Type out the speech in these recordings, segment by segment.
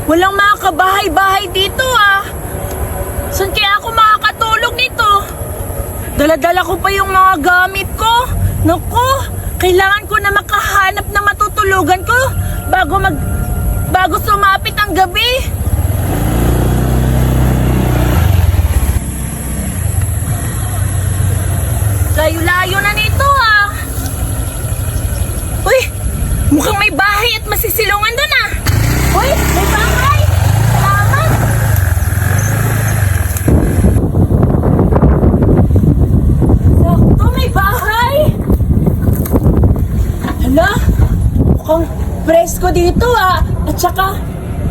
Walang mga kabahay-bahay dito ah. Saan kaya ako makakatulog nito? Dala-dala ko pa yung mga gamit ko. Naku, kailangan ko na makahanap ng matutulugan ko bago sumapit ang gabi. Layo-layo na nito ah. Uy, mukhang may bahay at masisilungan doon ah. Uy, may bahay! Salamat! Sakto, may bahay! Hala, mukhang presko dito ah. At saka,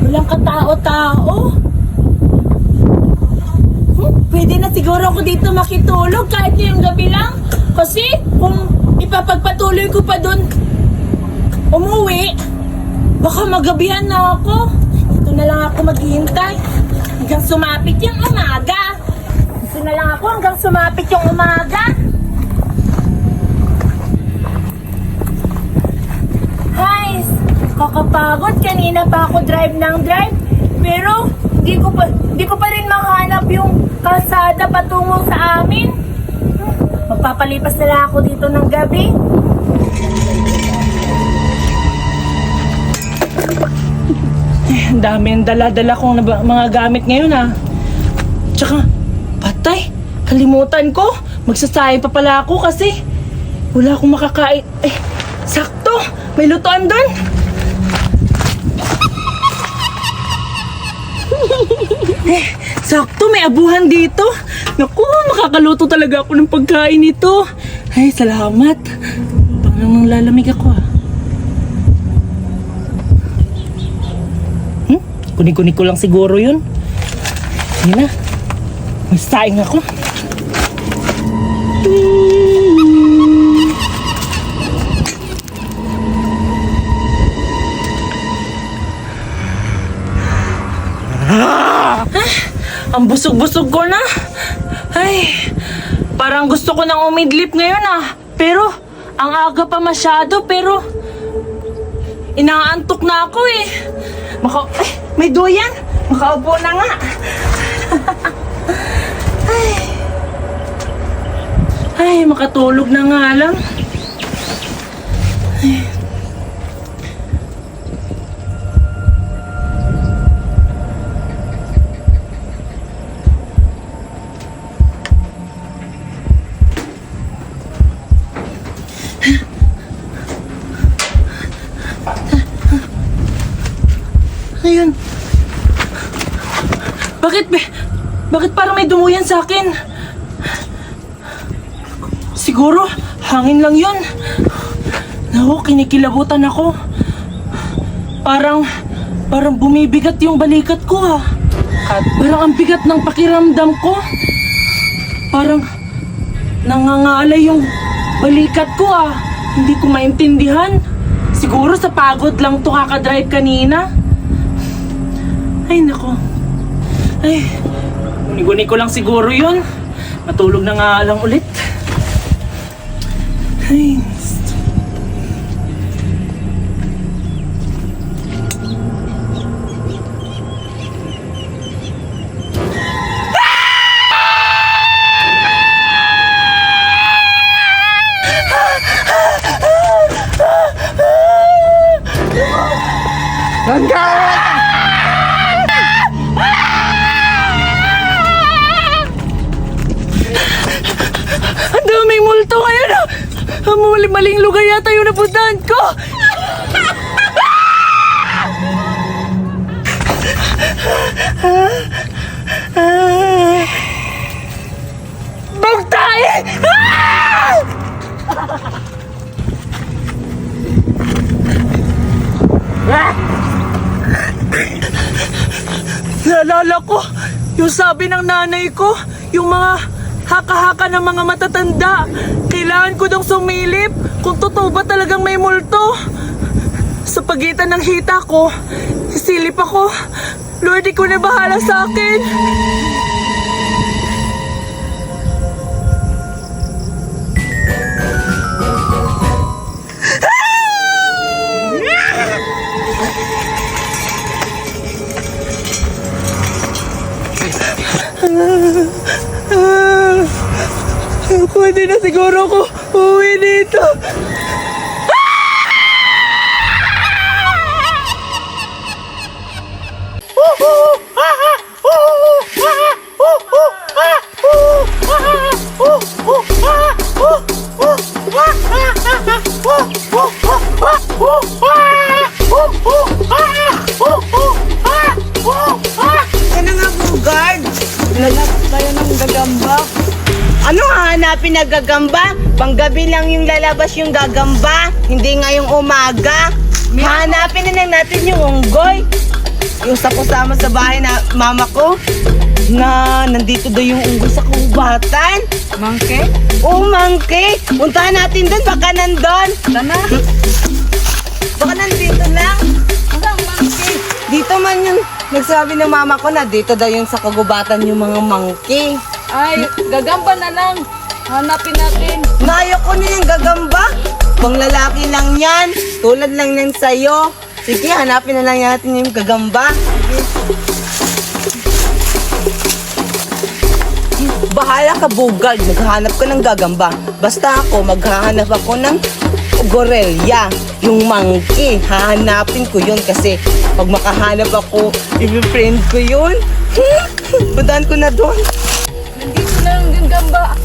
walang katao-tao. Pwede na siguro ako dito makitulog kahit ngayong gabi lang. Kasi kung ipapagpatuloy ko pa doon umuwi, baka magabihan na ako. Dito na lang ako maghihintay hanggang sumapit yung umaga. Dito na lang ako hanggang sumapit yung umaga. Guys, kakapagod. Kanina pa ako drive ng drive. Pero hindi ko pa rin mahanap yung kalsada patungo sa amin. Magpapalipas na lang ako dito ng gabi. Ang dami ang dala-dala kong mga gamit ngayon ah. Tsaka, patay. Kalimutan ko. Magsasayang pa pala ako kasi wala akong makakain. Sakto. May lutuan doon. Sakto, may abuhan dito. Naku, makakaluto talaga ako ng pagkain nito. Ay, salamat. Parang lalamig ako ah. Kunik-kunik ko lang siguro yun. Hindi na. May saing ako. Ang busog-busog ko na. Ay, parang gusto ko nang umidlip ngayon ah. Pero, ang aga pa masyado. Pero, inaantok na ako eh. May duyan. Makaupo na nga. Ay, makatulog na nga lang. Ay. Ayun. Bakit parang may dumuyan sa akin? Siguro, hangin lang yun. Naku, kinikilabutan ako. Parang bumibigat yung balikat ko ha. At parang ang bigat ng pakiramdam ko. Parang nangangalay yung balikat ko ha. Hindi ko maintindihan. Siguro sa pagod lang to kakadrive kanina. Ay, nako. Ay, guni-guni ko lang siguro yun. Matulog na nga lang ulit. Ay, may multo ngayon ah! Maling lugar yata yung napuntahan ko! Bagtay! Naalala ko yung sabi ng nanay ko, yung mga haka-haka ng mga matatanda. Kailangan ko dong sumilip kung totoo ba talagang may multo. Sa pagitan ng hita ko, sisilip ako. Lord, ikaw na bahala sa akin. Pwede na siguro ko uuwi dito. Ano nga po, guard? Lalabas tayo ng gagamba. Ano hahanapin na gagamba? Panggabi lang yung lalabas yung gagamba. Hindi ngayong umaga. Hahanapin na lang natin yung unggoy. Yung sa kusama sa bahay na mama ko. Na nandito daw yung unggoy sa kubatan. Mangke? Oo, mangke. Puntahan natin doon. Baka nandun. Sana? Baka nandito lang. Hanggang mangke. Dito man yung nagsabi ng mama ko na dito daw yung sa kagubatan yung mga mangke. Ay, gagamba na lang. Hanapin natin. Nayo ko na yung gagamba. Pang lalaki lang yan. Tulad lang yan sa'yo. Sige, hanapin na lang natin yung gagamba. Bahala ka, bugad. Maghahanap ka ng gagamba. Basta ako, maghahanap ako ng gorelya. Yung monkey. Hahanapin ko yun kasi pag makahanap ako, i-friend ko yun. Puntahan ko na doon. Nandito na yung gagamba.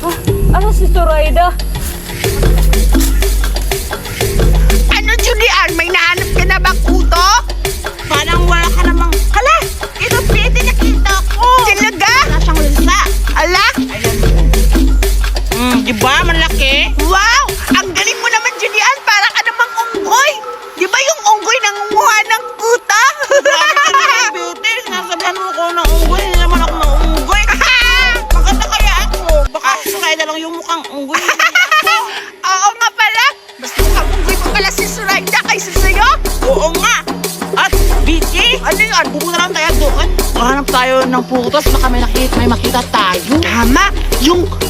Ah, ano si Zoraida? Ano, Julian? May nahanap ka na ba, kuto? Parang wala ka namang... Hala! Ito, pwede nakita ko! Talaga? Wala siyang lansa. Ala? Diba? Malaki? Wow! Ang galing mo naman, Julian! Para ka namang unggoy! Diba yung unggoy nangunguha ng kuta? Bete, sinasabihan mo ko na unggoy. Hindi naman ako maunggoy. Maganda kaya ako. Baka sakay na lang yung mukhang unggoy. Oo nga pala. Basta mukhang unggoy pa pala si Zoraida kaysa sa'yo. Oo nga. At Vicky, ano yun? Pupunta lang tayo doon. Mahanap tayo ng putos. Baka may makita tayo. Tama.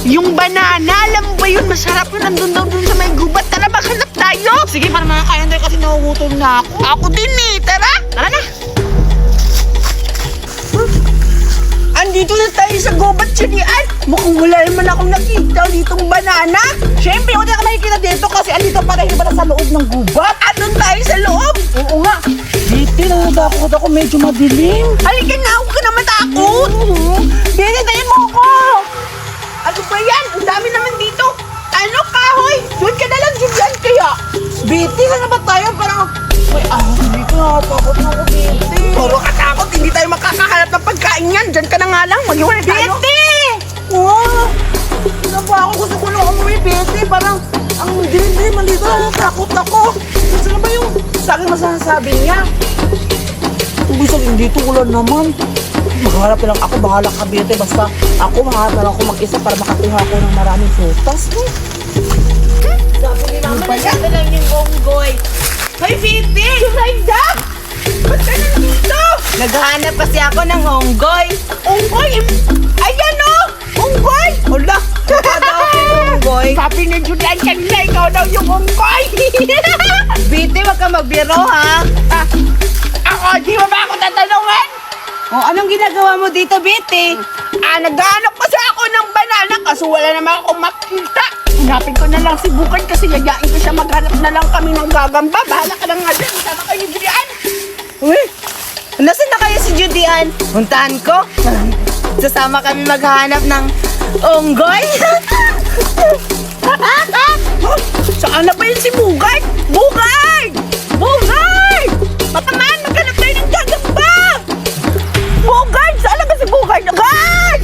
Yung banana. Alam mo ba yun? Masarap yun. Nandun daw dun sa may gubat. Tara, maghanap tayo. Sige, para makakain tayo kasi nahuhutol na ako. Ako din eh. Tara. Tara na. Andito na tayo sa gubat, Julian. Mukhang wala naman akong nakita ditong banana. Siyempre, wala ka makikita dito kasi andito pa rin pala sa loob ng gubat. Andun tayo sa loob. Oo nga. Dito, natatakot ako. Medyo madilim. Halika na, huwag ka na matakot. Binitayin mo ako. Ano ba yan? Ang dami naman dito. Ano, kahoy? Doon ka na lang, Julian, kaya. Biti, saan na ba tayo? Parang... May dito nakatakot na ako, Biti. Puro katakot, hindi tayo makakahanap ng pagkain yan. Diyan ka na nga lang, mag-iwanay tayo. Wow! Ano ako? Gusto ko na umuwi, Biti. Parang ang dilim-dilim man dito. Natatakot ako. Gusto na ba yung sa akin masasabi niya? Kung sabihin dito, wala naman. Maghanap na lang ako. Bahala ka, Biti. Basta ako, maghanap na lang ako mag-isa para makakuha ako ng maraming frutas. Sabi ni Mama, nandito lang yung unggoy. Hoy, Vicky! Zoraida! Ba't ka nandito? Naghahanap kasi ako ng unggoy. Unggoy! Ayan o! Unggoy! Hala! Mukha daw ako yung unggoy. Sabi ni Julian kanina, ikaw daw yung unggoy! Biti, wag ka magbiro, ha? Ako, di mo ba ako tatanungan? O, anong ginagawa mo dito, Biti? Naghahanap kasi ako ng banana kaso wala naman akong makita. Hanapin ko na lang si Bukad kasi yayain ko siya maghanap na lang kami ng gagamba. Bahala ka lang nga din. Sama kayo ni Julian. Uy, nasaan na kayo si Judian? Puntahan ko. Sasama kami maghanap ng unggoy. Saan na ba yun si Bukad? Bukad! Bukad! Matamaan, maghanap tayo ng gagamba! Bukad! Saan na ba si Bukad? Bukad!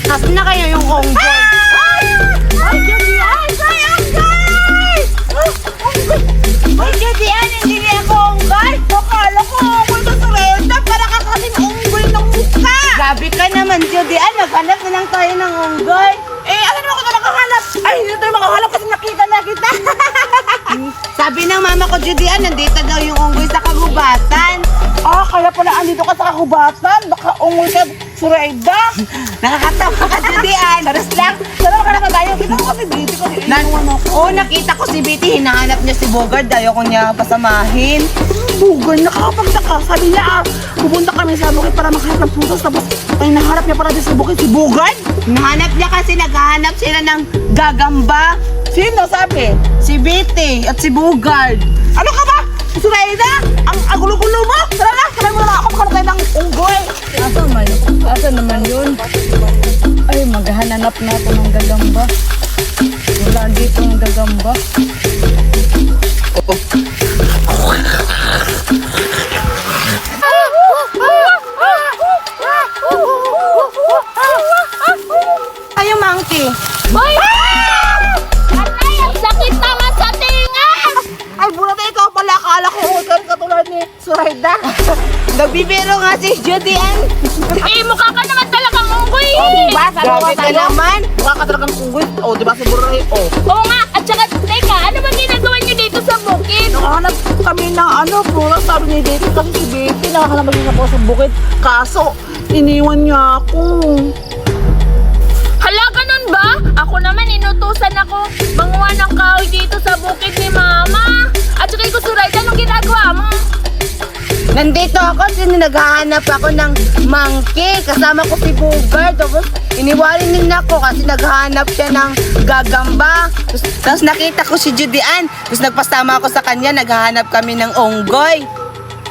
Nasaan na kayo yung unggoy? Ay, Julian! Ay, unggoy! Uy, Judian, hindi niya ako unggoy. Akala ko unggoy na Zoraida. Para ka kasing unggoy ng mukha. Grabe ka naman, Judian. Maghanap na lang tayo ng unggoy. Alam mo ko na makahanap. Ay, hindi tayo makahanap kasi nakita na kita. Sabi ng mama ko, Judian, nandito daw yung unggoy sa kagubatan. Kaya pala andito ka sa kahubatan. Baka ungol ka, Suraida. Nakakatawa ka, Judian. Saras lang. Salamat ka na tayo. Kita ko kasi Betty kasi iniwan ako. Oo, nakita ko si Betty. Hinahanap niya si Bogard. Ayoko niya pasamahin. Bugay, nakakapagtaka. Sabi niya, pupunta kami sa bukid para makahanap ng putos. Tapos, ay naharap niya pala din sa bukid si Bugay. Hinahanap niya kasi naghahanap sila ng gagamba. Sino sabi? Si Betty at si Bogard. Ano ka ba? Suraida, ang agulo-gulo mo. Tara na, sabay mo na ako makalagay ng unggoy. Asa naman yun? Ay, maghanap na ako ng gagamba. Wala dito ng gagamba. Ayo, monkey. Hoy! Aray, ang sakit naman sa tinga! Ay, bulat ikaw pala. Akala ko unggoy katulad ni Suraida. Nagbibiro nga si Judian. Eh, mukha ka naman talagang unggoy! Diba? Sabi ko Grabe ka sa'yo. naman. Mukha ka talagang unggoy. O, diba si Buray? O. Oo nga, at saka, teka, ano ba ginagawa niyo dito sa bukid? Nakahanap kami ng puro sabi ni Betty kasi si Betty nakahanap din ako sa bukid. Kaso, iniwan niya ako. Hala, ganun ba? Ako naman, inutusan ako manguha ng kahoy dito sa bukid ni Mama. At saka ikaw, Suraida, anong ginagawa mo? Nandito ako kasi naghahanap ako ng monkey. Kasama ko si Bogard. Tapos iniwanan din ako kasi naghahanap siya ng gagamba. Tapos nakita ko si Judian. Tapos nagpasama ako sa kanya. Naghahanap kami ng unggoy.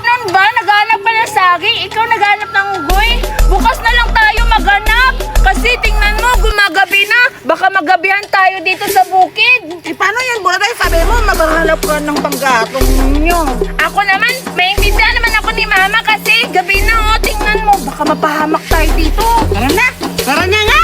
Ganun ba? Naghanap ka ng saging? Ikaw naghanap ng unggoy? Bukas na lang tayo maghanap. Kasi tingnan mo, gumagabi na. Baka magabihan tayo dito sa bukid. Eh, paano yan? Buray, sabi mo, maghanap ka ng panggatong niyo. Ako naman, maintindihan naman ako ni Mama kasi gabi na, oh. Tingnan mo, baka mapahamak tayo dito. Tara na! Tara na nga!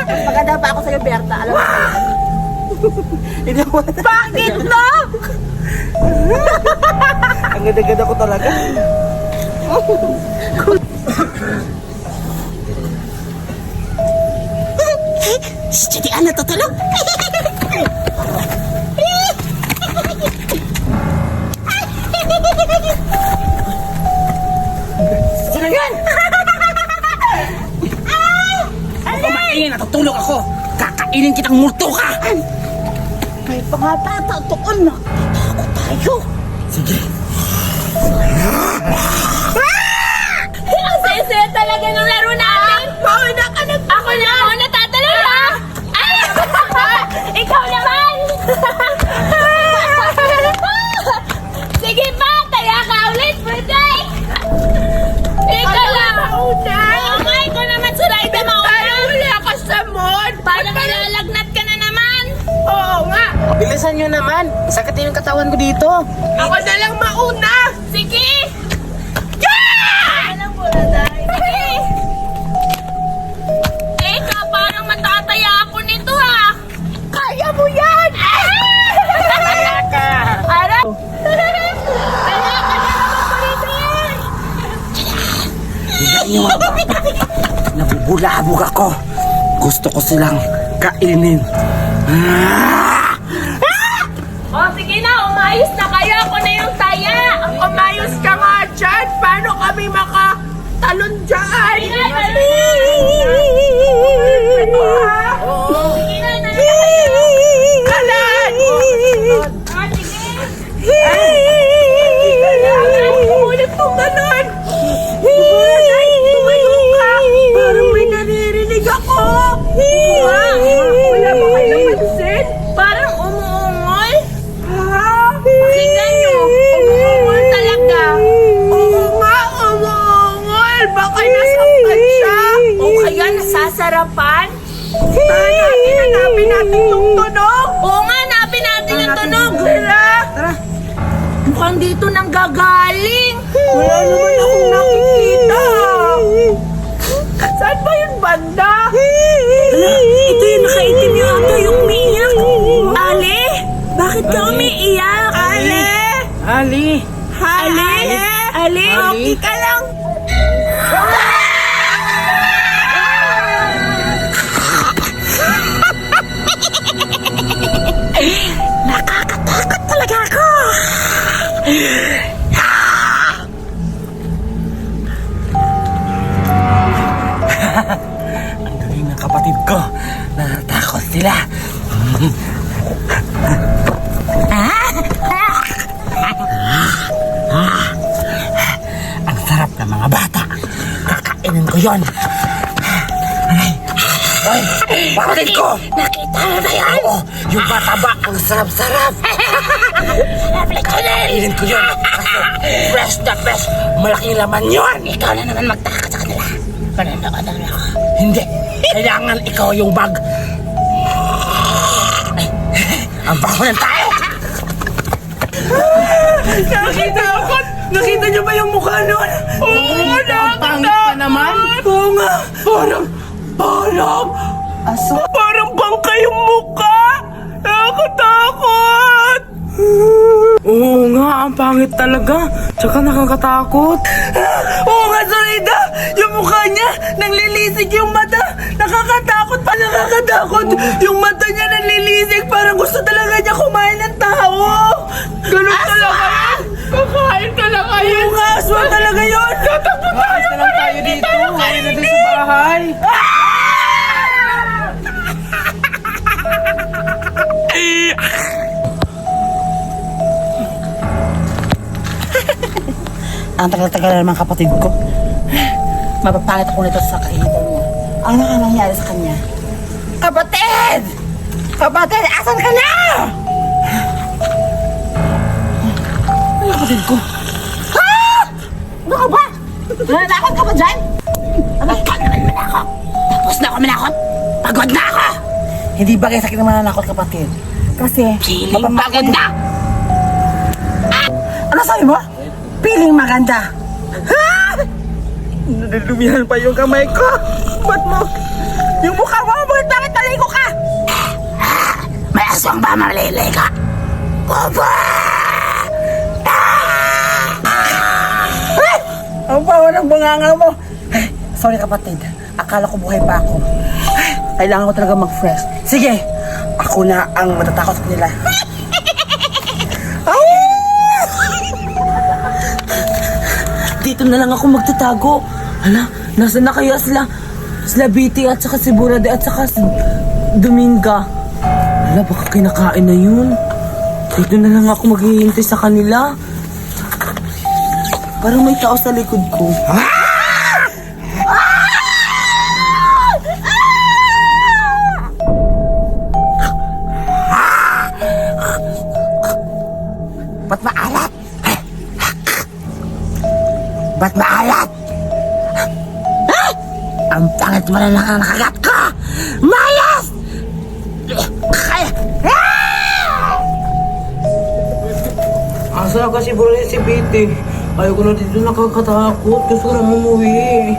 Aray, maganda pa ako sa'yo, Berta. Alam mo sa'yo. Hindi ako. Bakit no? Ang ganda-ganda ko talaga. Si Judian natutulog! Sino yan? Kumain, natutulog ako. Kakainin kitang multo ka. May pangatataon na. Ako tayo. Sige. Ang saya talaga ng laro natin. Mauna ka na. Ako na, ako natatalo ha. Ay! Ikaw naman. Sige pa, kaya ka ulit, Buday. Ikaw lang. Mauna. Oo nga, ikaw naman, Suraida, mauna. Wala ka sa mood. Parang nalalagnat ka na naman. Oo nga. Bilisan nyo naman. Sakatin yung katawan ko dito. Ako na lang mauna. Sige. Yeah! Alam mo na, Day. Sige. Eka, parang matataya ako nito ha. Kaya mo yan! Kaya ka! Ara! Kaya ka na naman po rito yan! Bigyan nyo mga bata. Nabubulabog ako. Gusto ko silang kainin. O sige na, umayos na kayo. Ako na yung taya. Umayos ka nga dyan. Paano kami makatalon dyan? Sige na, Kalan! Ulit pong ganon! Tumayo ka! Parang may naririnig ako! Wala ba kayong pansin? Parang umuungol? Pakinggan nyo! Umuungol talaga! Oo nga, umuungol! Baka nasaktan siya! O kaya nasasarapan? Hanapin natin yung tunog! Oo nga, hanapin natin yung tunog! Tara! Mukhang dito nang gagaling! Wala naman akong nakikita! Saan ba yung banda? Ito yung nakaitim yung ata yung umiiyak. Ali! Bakit ka umiiyak? Ali! Ali! Ali! Ali! Okay ka lang? Nakakatakot talaga ako. Ang galing ng kapatid ko. Natatakot sila. Ang sarap ng mga bata. Kakainin ko yon. Ay, kapatid ko! Nakita mo ba yan? Oo, yung bata ba, ang sarap-sarap. Kakainin ko yun. Kasi fresh na fresh. Malaking laman yun. Ikaw na naman magtaka sa kanila. Pananda ka ako. Hindi. Kailangan ikaw yung bag. Ang baho ng tayo. Nakita niyo ba yung mukha nun? Oo, Pangit pa naman. Oo nga. Parang bangkay yung mukha. Nakakatakot. Oo nga, ang pangit talaga. Tsaka nakakatakot. Oo nga, Zoraida. Yung mukha niya, nanlilisik yung mata. Nakakatakot pa, nakakatakot. Yung mata niya nanlilisik. Parang gusto talaga niya kumain ng tao. Ganun talaga yan. Kakain ka lang ngayon. Oo nga, aswang talaga yun. Tatakbo tayo na lang tayo dito. Uwi natin sa bahay. Ang tagal-tagal na naman kapatid ko. Mapapangit ako nito sa kainitan niya. Ang nangyari sa kanya. Kapatid! Kapatid, asan ka na? Ay, kapatid ko. Ha? Ano ka ba? Nananakot ka ba dyan? Ay, ka naman manakot. Tapos na ako manakot. Pagod na ako. Hindi bagay sa akin na mananakot, kapatid. Kasi, Piling maganda. ano sabi mo? Piling maganda. Ha? Nadudumihan pa yung kamay ko. Ba't mo? Yung mukha mo, bakit naligo ka? May aswang ba malilay ka? Opa! Ang bawa ng bunganga mo. Ay, sorry kapatid. Akala ko buhay pa ako. Ay, kailangan ko talaga mag-fresh. Sige, ako na ang matatakot sa kanila. Dito na lang ako magtatago. Hala, nasa na kaya sila? Sila Biti at saka si Burada at saka si Dominga. Hala, baka kinakain na yun. Dito na lang ako maghihintay sa kanila. Parang may tao sa likod ko. Ba't maalat? Ba't maalat? Ang pangit mo na lang ang nakagat ko! Mayas! Asa kasi bro si Biti? Ayoko na dito nakakatakot. Gusto ko na umuwi.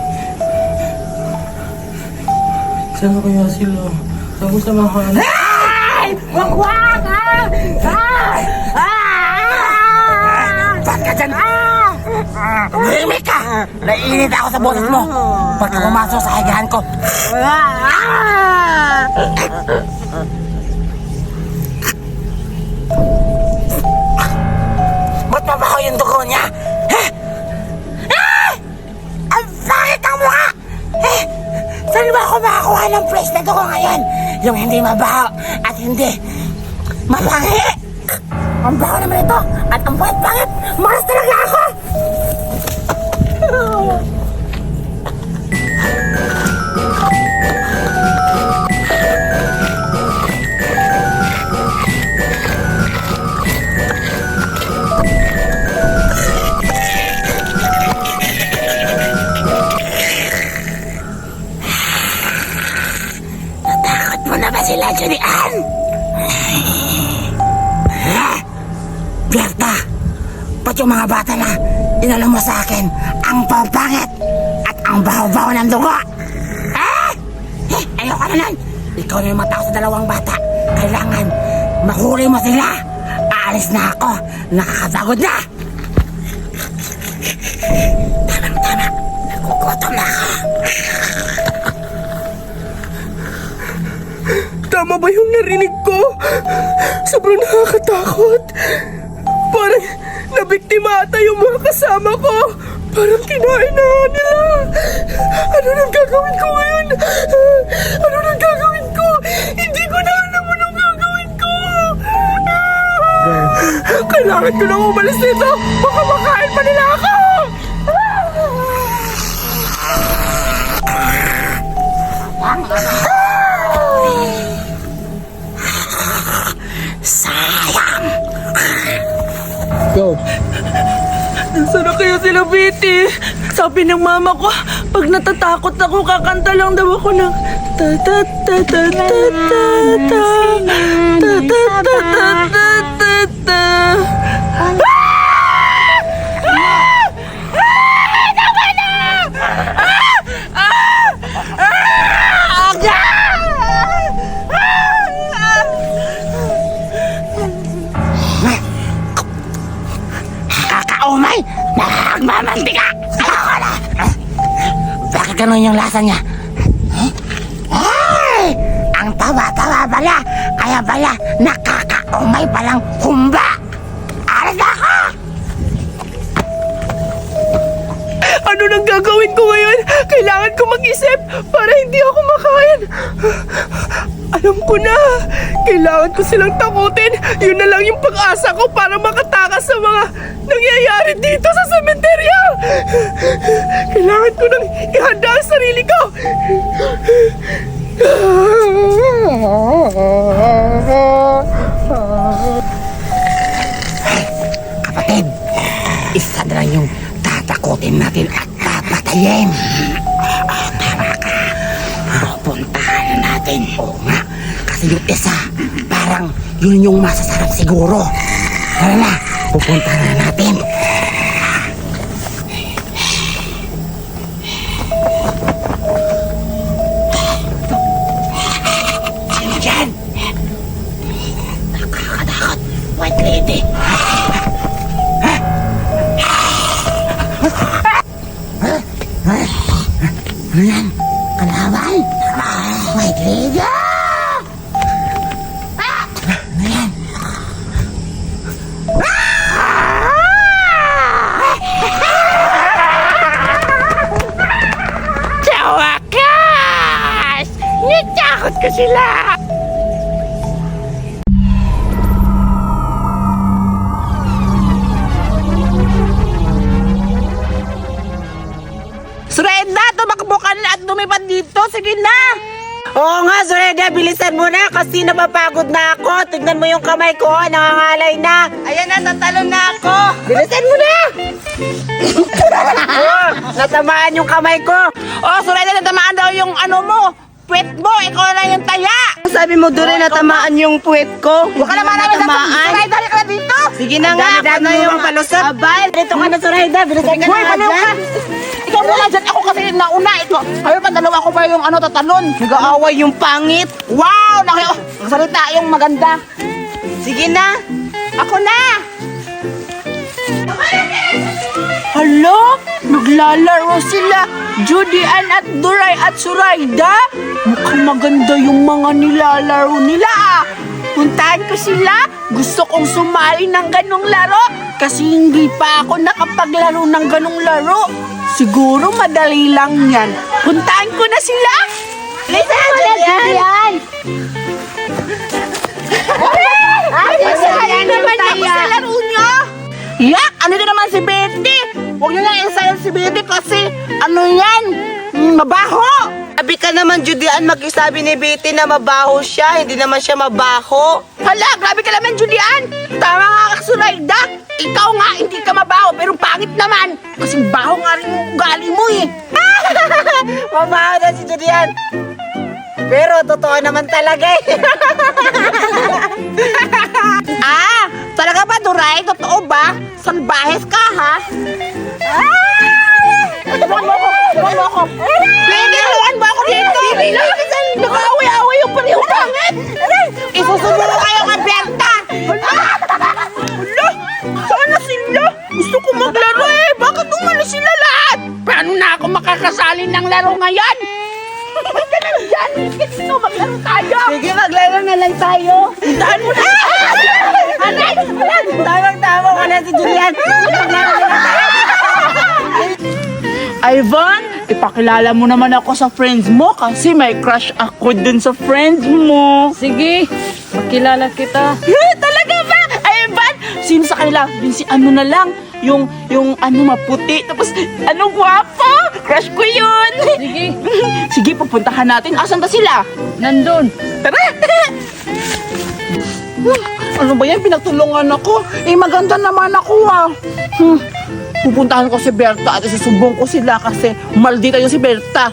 Saan na kaya sila? Saan ko samahan? Wag-wag! Saan ka dyan? Tumihimik ka! Naiinit ako sa boses mo! Ba't ka pumasok sa higahan ko? Ba't mabaho yung dugo niya? Ang pangit ang mukha! Saan ba ako makakuha ng fresh na dugo ngayon? Yung hindi mabaho at hindi mapangi! Ang baho naman ito at ang pangit-pangit! Maras talaga ako! Natakot mo na ba sila, Julian? Berta, ba't yung mga bata na inalam mo sa akin ang pangpangit at ang baho-baho ng dugo? Ayoko na nun. Ikaw na yung matao sa dalawang bata. Kailangan mahuli mo sila. Aalis na ako. Nakakapagod na. Tama. Nagugutom na ako. Tama ba yung narinig ko? Sobrang nakakatakot. Parang nabiktima ata yung mga kasama ko. Parang kinain na nila. Ano nang gagawin ko ngayon? Ano nang gagawin ko? Hindi ko na alam anong gagawin ko. Kailangan ko nang umalis dito. Baka makain pa nila ako. Sayang. Go. Nasaan na kaya sila, Betty? Sabi ng mama ko, pag natatakot ako, kakanta lang daw ako ng ta ta ta ta ta ta ta ta ta ta ta ta ta. Kakaumay! Nagmamantika! Ayoko na! Bakit ganun yung lasa niya? Ay! Ang tawa-tawa pala! Kaya pala nakakaumay palang humba! Alis na ako! Ano nang gagawin ko ngayon? Kailangan ko mag-isip para hindi ako makain. Alam ko na. Kailangan ko silang takutin. Yun na lang yung pag-asa ko para makatakas sa mga nangyayari dito sa sementerya. Kailangan ko nang ihanda ang sarili ko. Kapatid, isa na lang yung tatakutin natin at papatayin. Tama ka. Pupuntahan na natin. Oo nga. Kasi yung isa, parang yun yung masasarap siguro. Tara na, pupuntahan na natin. Sino dyan? Nakakatakot. White lady. Ano yan? Kalaban? White lady! Ano yan? Sa wakas! Nitakot ko sila! Surenda, tumakbo ka na at lumipad dito. Sige na! Oo nga, Surenda, bilisan mo na kasi napapagod na ako. Tignan mo yung kamay ko, nangangalay na. Ayan na, tatalon na ako. Bilisan mo na! Natamaan yung kamay ko. Oh, Surenda, natamaan daw yung ano mo. Puwet mo, ikaw na yung taya. Sabi mo doon rin natamaan yung puwet ko. Huwag ka naman namin natamaan. Surenda, halika na dito. Sige na nga, ako na yung palusot. Abay, dito ka na, Surenda. Bilisan ka na nga dyan. Ikaw muna dyan, ako kasi nauna. Ikaw, kayo pa, dalawa ko pa yung ano, tatalon. Nag-aaway yung pangit. Wow! Nagsalita yung maganda. Sige na. Ako na! Hala, naglalaro sila. Judy Ann at Duray at Surayda. Mukhang maganda yung mga nilalaro nila ah. Puntahan ko sila. Gusto kong sumali ng ganong laro kasi hindi pa ako nakapaglaro ng ganong laro. Siguro madali lang yan. Puntahan ko na sila. Listen, Julian! Masaya naman ako sa laro nyo. Yak! Ano din naman si Betty? Huwag niyo nang isayan si Betty kasi ano yan? Mabaho! Sabi ka naman, Judian, magsabi ni Betty na mabaho siya. Hindi naman siya mabaho. Hala, grabe ka naman, Julian. Tama nga ka, Surayda. Ikaw nga, hindi ka mabaho, pero pangit naman. Kasing baho nga rin yung ugali mo eh. Mabaho na si Judian. Pero totoo naman talaga eh. Ah! Talaga ba, Duray? Totoo ba? Salbahes ka, ha? Ah! Tulungan mo ako! Tulungan mo ako! Bete, tulungan mo ako dito! Nag-away-away yung pareho pangit! Isusubo ko kayo kay Berta! Hala! Saan na sila? Gusto ko maglaro eh! Bakit umalis sila lahat? Paano na ako makakasali ng laro ngayon? Ba't ka nandyan? Kasi maglaro tayo! Sige, maglaro na lang tayo! Daan mo na! Aray! Tamang-tama ka na si Julian! Maglaro na lang tayo! Ivan, ipakilala mo naman ako sa friends mo kasi may crush ako dun sa friends mo. Sige, makilala kita. Talaga ba? Ivan, sino sa kanila? Yung si ano na lang, yung ano maputi, tapos ano gwapo. Crush ko yun. Sige, Sige, pupuntahan natin. Asan ba sila? nandun. Tara! Ano ba yan? Pinagtulungan ako. Eh, maganda naman ako Pupuntahan ko si Berta at isusumbong ko sila kasi maldita yung si Berta.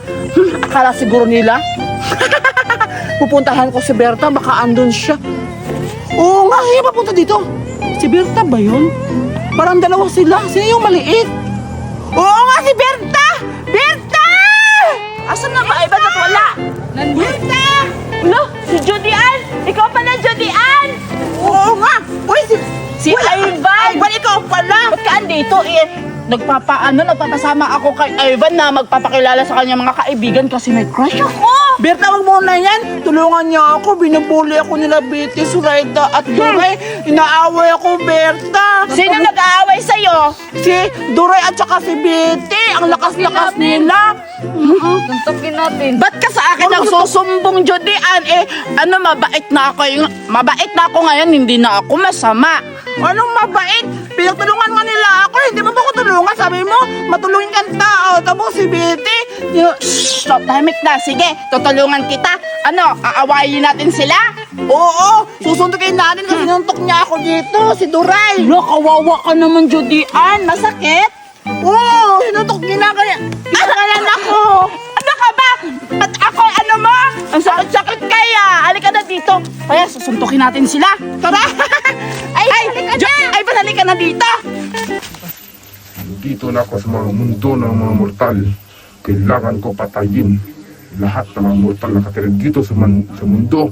Akala siguro nila. Pupuntahan ko si Berta, baka andun siya. Oo nga, siya papunta dito. Si Berta ba yun? Parang dalawa sila. Sino yung maliit? Oo nga, si Berta! Berta! Asan na ba? Ivan, at wala. Nandun. Ano? Si Judy Ann? Ikaw pala, Judy Ann? Oo nga! Uy, Si Ivan! Ivan, ikaw pala! Ba't ka andito nagpapasama ako kay Ivan na magpapakilala sa kanya mga kaibigan kasi may crush ako. Berta, wag mo na yan. Tulungan niya ako. Binubuli ako nila Betty, Suraida at Duray. Inaaway ako, Berta. Sino nag-aaway sa'yo? Si Duray at saka si Betty. Ang lakas-lakas nila. Tuntukin natin. Ba't ka sa akin nagsusumbong, Judy Ann? Mabait na ako. Mabait na ako ngayon, hindi na ako masama. Anong mabait? Pinagtulungan nga nila ako. Hindi mo ba ako tulungan? Sabi mo, matulungin kang tao. Tapos si Betty. Shh! Stop, tahimik na. Sige, tutulungan kita. Aawayin natin sila? Oo, susundukin natin kasi nuntok niya ako dito. Si Duray. Kawawa ka naman, Judy Ann. Masakit? Oo, sinuntok ginagalan ako. Ano ka ba? At ako, ano mo? Ang sakit-sakit kaya. Halika na dito. Kaya susuntukin natin sila. Tara! Ay, halika na dito. Dito na ako sa mga mundo ng mga mortal. Kailangan ko patayin lahat ng mga mortal na nakatira dito sa mundo.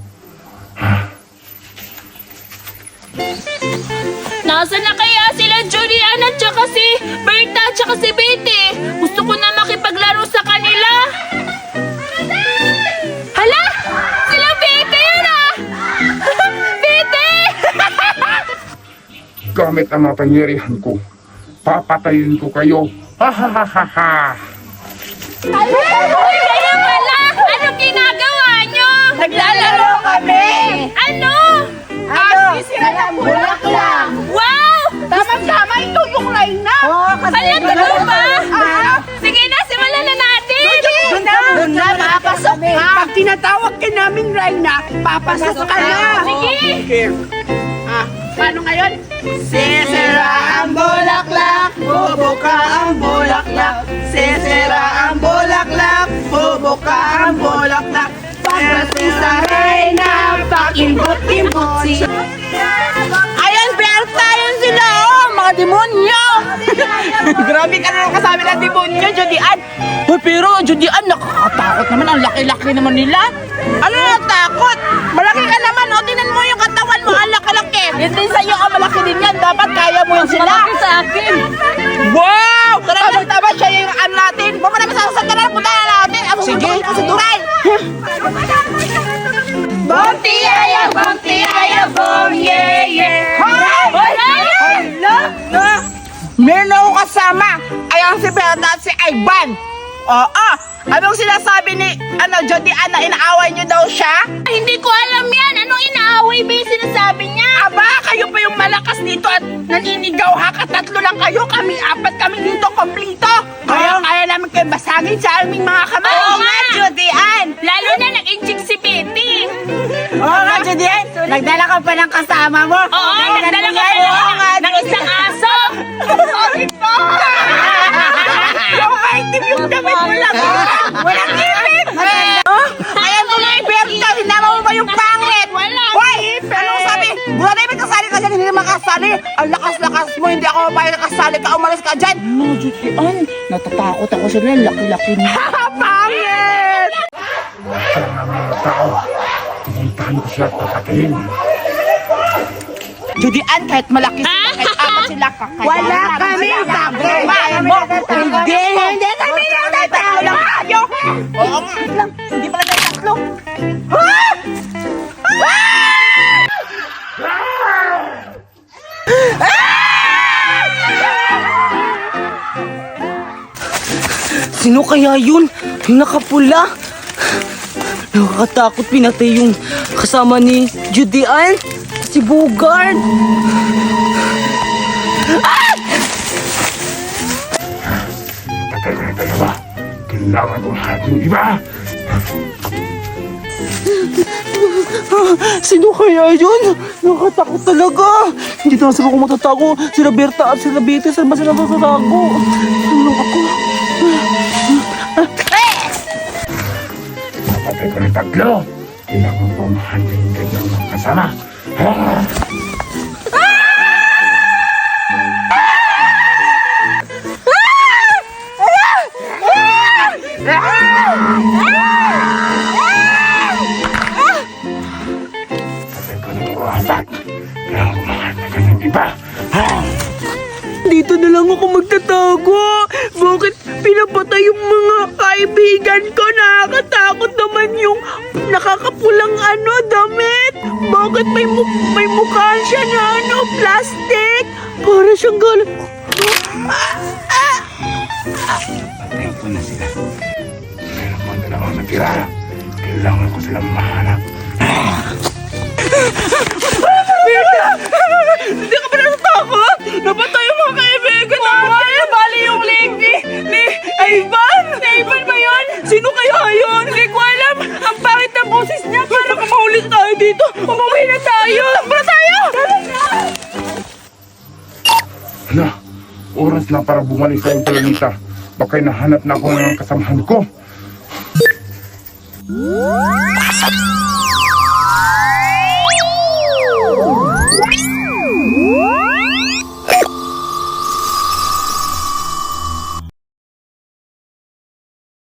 Nasaan na kaya sila Julian at saka si Berta at saka si Betty? Gusto ko na makipaglaro sa kanila. Hala! Sila Betty yun ah! Betty! Gamit ang mapangyarihan ko, papatayin ko kayo. Ha ha ha ha ha! Uy, kaya pala! Anong ginagawa nyo? Naglalaro kami! Ano? Sisira ng bulaklak! Wow! Tama-tama, ito yung line na! Hala, talaga ba? Sige na, simulan na natin! Doon na, papasok ka! Pag tinatawag ka namin Raina, papasok ka na! Sige! Paano ngayon? Sisira ang bulaklak, bubuka ang bulaklak. Sisira ang bulaklak, bubuka ang bulaklak. Pagdating sa Raina, pakimbot-kimbot siya. Ayan, Berta, yun sila, mga demonyo. Grabe ka naman kasabi ng demonyo, Judy Ann. Hoy, pero Judy Ann, nakakatakot naman. Ang laki-laki naman nila. Ano na takot? Malaki ka naman, o. Tingnan mo yung katawan mo, ang laki-laki. Yun din sa'yo, malaki din yan. Dapat kaya mo yun sila. Malaki sa akin. Wow! Tama siya yung ano natin. Huwag mo naman sasaktan na, punta na natin. Sige. Kasi Duray. Bonti aya, bom, yeah, yeah! Meron ako kasama. Ayan si Berta at si Ivan. Oo. Anong sinasabi ni Judy Ann na inaaway niyo daw siya? Hindi ko alam yan! Anong inaaway ba yung sinasabi niya? Aba, kayo pa yung malakas dito at naninigaw ha. Katatlo lang kayo. Kami apat kami dito, komplito. Kaya namin kayo basagin sa aming mga kamay. Oo nga, Judy Ann. Lalo na nag-inject si Betty! Oo nga, Judy Ann. Nagdala ka pa ng kasama mo. Oo, nagdala ka pa ng isang aso! Sorry po! Yung item yung damit mo lang. Walang ipin! Ayan tuloy, Berta. Sinama mo ba yung pangit? Wala! Hoy! Anong sabi? Buwan na kasali ka dyan, hindi naman kasali. makisali. Ang lakas-lakas mo, hindi ako mapayag kasali ka. Umalis ka dyan. No, Julian. Natatakot ako sa nila. Laki-laki niya. Pangit! Sa mga tao, pumuntahan ko siya at papatayin. Judy Ann, kahit malaki sila, kahit apat sila, kakayanan. Wala kami takot. Hindi kami yung tatlo lang tayo. Oo nga. Lang, hindi pala tayo tatlo. Sino kaya yun? Yung nakapula? Nakakatakot, pinatay yung kasama ni Judy Ann. Si Bogart. Patay ko na dalawa. Kailangan ko lahat yung iba. Sino kaya yun? Nakakatakot talaga. Hindi na sila ko matatago. Sila Berta at sila Betty. Saan ba sila matatago? Tulong ako. Patay ko na tatlo. Kailangan ko mahalin kanyang mga kasama. Patay ko na mga apat. Kailangan ko mahalin kanyang iba. Dito na lang ako magtatago. Bakit pinapatay yung mga kaibigan ko? Nakakatakot naman yung nakakapulang damit. Bakit may mukha siya na plastic? Para siyang galing. Patay ko na sila. Meron pa dalawang natira. Kailangan ko silang mahanap. Hindi ka ba natatakot? Napatay yung mga kaibigan natin. Bali yung lady ni Ivan. Si Ivan ba yun? Sino kaya yun? Hindi ko alam. Ang pangit na boses niya. Para ka mahuli tayo dito. Umuwi na tayo. Takbo na tayo. Hala, oras na para bumalik sa yung planeta. Baka nahanap na ako ng kasamahan ko.